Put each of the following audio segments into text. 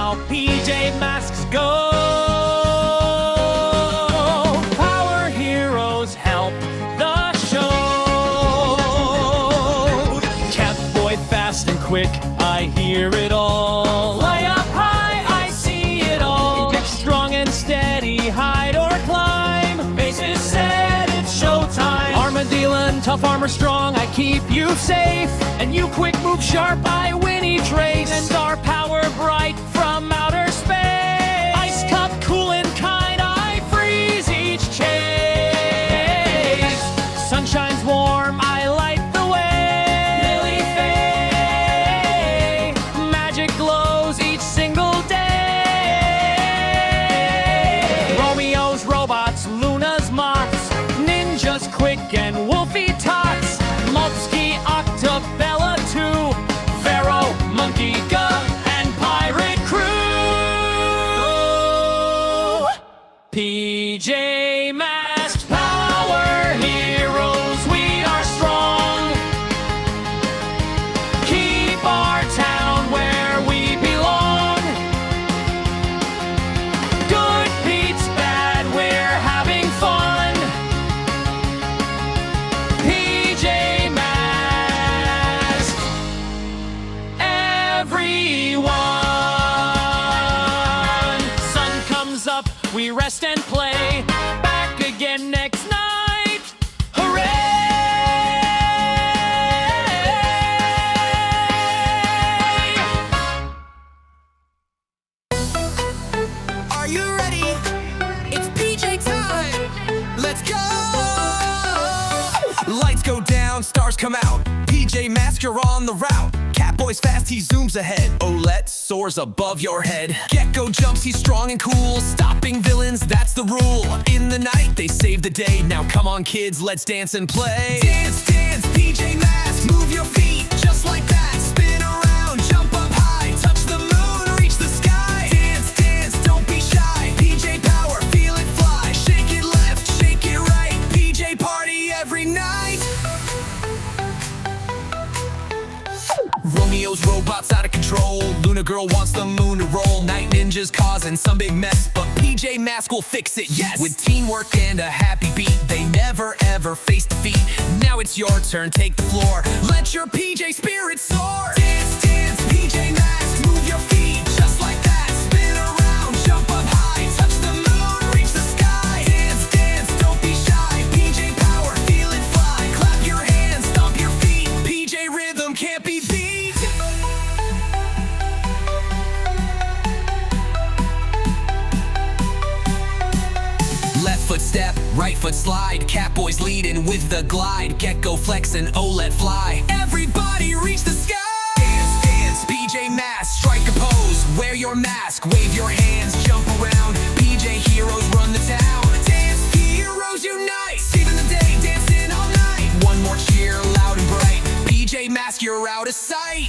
how PJ Masks go. Power heroes help the show. Catboy fast and quick, I hear it all. Way up high, I see it all. Get strong and steady, hide or climb. Bases set, it's showtime. Armadillo, tough armor strong, I keep you safe. And you quick move sharp, I win each race. And our power bright from outer space. Ice cup cool and kind, I freeze each chase. Sun shines warm, I light the way. Lily Faye, magic glows each single day. Romeo's robots, Luna's moths, ninjas quick and wolfy tots. Multsky, Octabella too, Pharaoh, Monkey, Gug, and Pirate Crew. PJ Masks, power heroes, we are strong. Keep our town where we belong. Good beats bad, we're having fun. PJ Masks, everyone. Sun comes up, we rest and play. Back again next night. Hooray! Are you ready? It's PJ time! Let's go! Lights go down, stars come out. PJ Masks, you're on the route. Catboy's fast, he zooms ahead. Owlette soars above your head. Gekko jumps, he's strong and cool. Stopping villains, that's the rule. In the night, they save the day. Now come on kids, let's dance and play. Dance, dance, PJ Masks, move your feet just like that. Spin around, jump up high, touch the moon, reach the sky. Dance, dance, don't be shy. PJ power, feel it fly. Shake it left, shake it right. PJ party every night. Romeo's robots out of control. Luna girl wants the moon to roll. Night ninjas causing some big mess, but PJ Masks will fix it, yes. With teamwork and a happy beat, they never ever face defeat. Now it's your turn, take the floor. Let your PJ spirit soar. Dance, dance, PJ Masks, move your feet just like that. Spin around, jump up high, touch the moon, reach the sky. Dance, dance, don't be shy. PJ power, feel it fly. Clap your hands, stomp your feet. PJ rhythm can't be beat. Left foot step, right foot slide. Catboy's leading with the glide. Gekko flex and Owlette fly. Everybody reach the sky. Dance, dance, PJ Masks, strike a pose. Wear your mask, wave your hands, jump around. PJ heroes run the town. Dance heroes unite. Saving the day, dancing all night. One more cheer, loud and bright. PJ Masks, you're out of sight.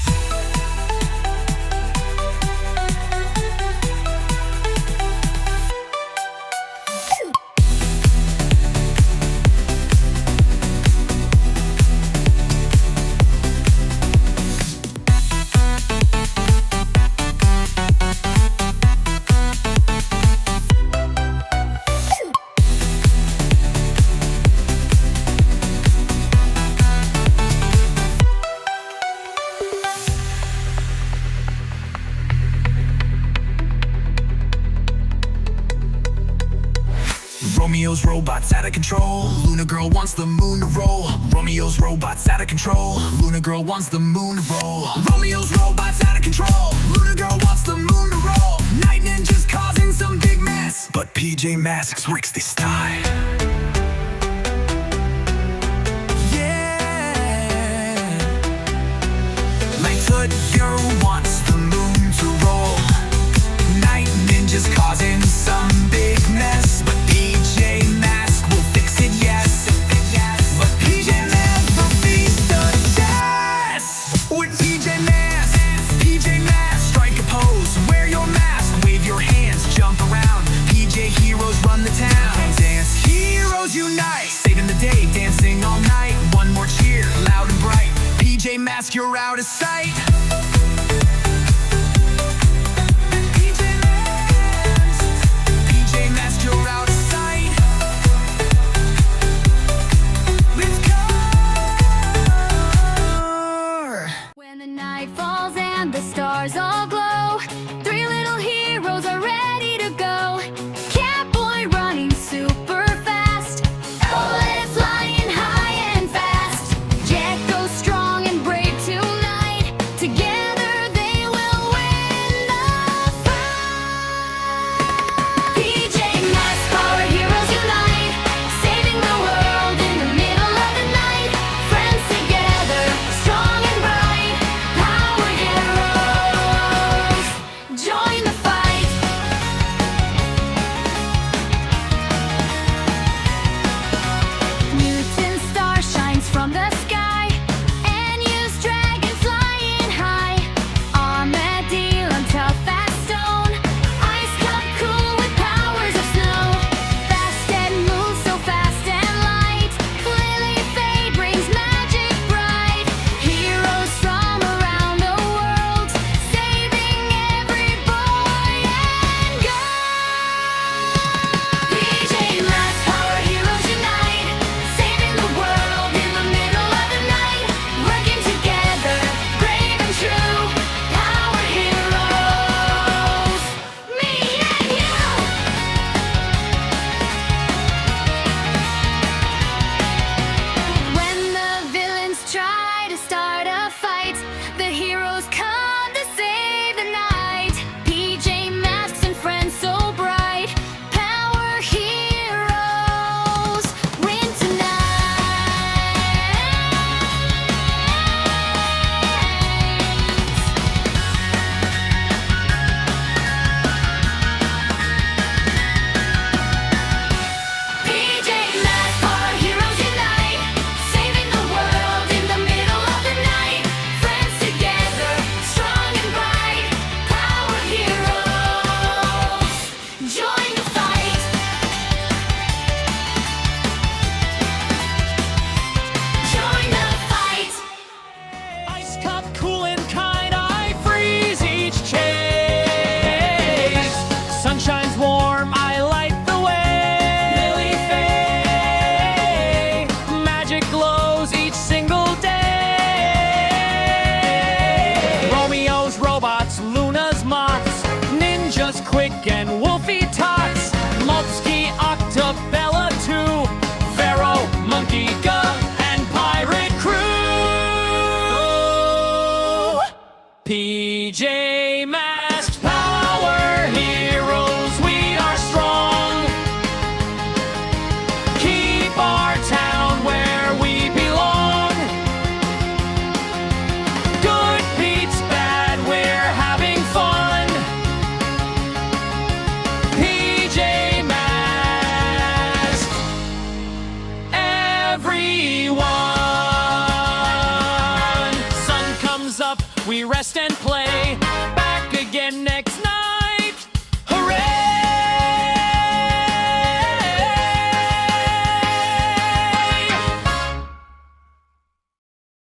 Romeo's robots out of control. Luna girl wants the moon to roll. Romeo's robots out of control. Luna girl wants the moon to roll. Romeo's robots out of control. Luna girl wants the moon to roll. Night ninjas causing some big mess, but PJ Masks works this time. Yeah. Light hood girl wants the moon to roll. Night ninjas causing some big mess, but PJ Masks will fix it, yes. But PJ never beats the test. With PJ Masks, strike a pose. Wear your mask, wave your hands, jump around. PJ heroes run the town. Dance heroes unite. Saving the day, dancing all night. One more cheer, loud and bright. PJ Masks, you're out of sight. PJ night falls and the stars all glow. Three little heroes are ready to go. Catboy running super fast, Owlette flying high and fast, Gekko strong and brave tonight. Together they will win the fight. PJ Masks, power heroes unite, saving the world in the middle of the night. Friends together, strong and bright, power heroes, join the fight. Mutant star shines from the sky and use dragon flying high. Armadillo tough as stone, ice cup cool with powers of snow. Fast and move so fast and light, Lily Fade brings magic bright. Heroes from around the world, saving every boy and girl. PJ Masks, power heroes unite, saving the world in the middle of the night. Working together, brave and true, power heroes, me and you. When the villains try to start a fight, the heroes come to save the night. PJ Masks and friends so bright, power heroes win tonight. PJ Masks, power heroes unite, saving the world in the middle of the night. Friends together, strong and bright, power heroes, join the fight. Join the fight. Ice cup, cool and kind, I freeze each chase. Sun shines warm, I light the way. Lily Fade, magic glows each single day. Romeo's robots, Luna's moths, ninjas quick and wolfy tots. Moltski, Octabella too, Pharaoh, Monkey, Gug, and Pirate Crew. PJ Masks, power heroes, we are strong. Keep our town where we belong. Good beats bad, we're having fun. PJ Masks, everyone. Sun comes up, we rest and play.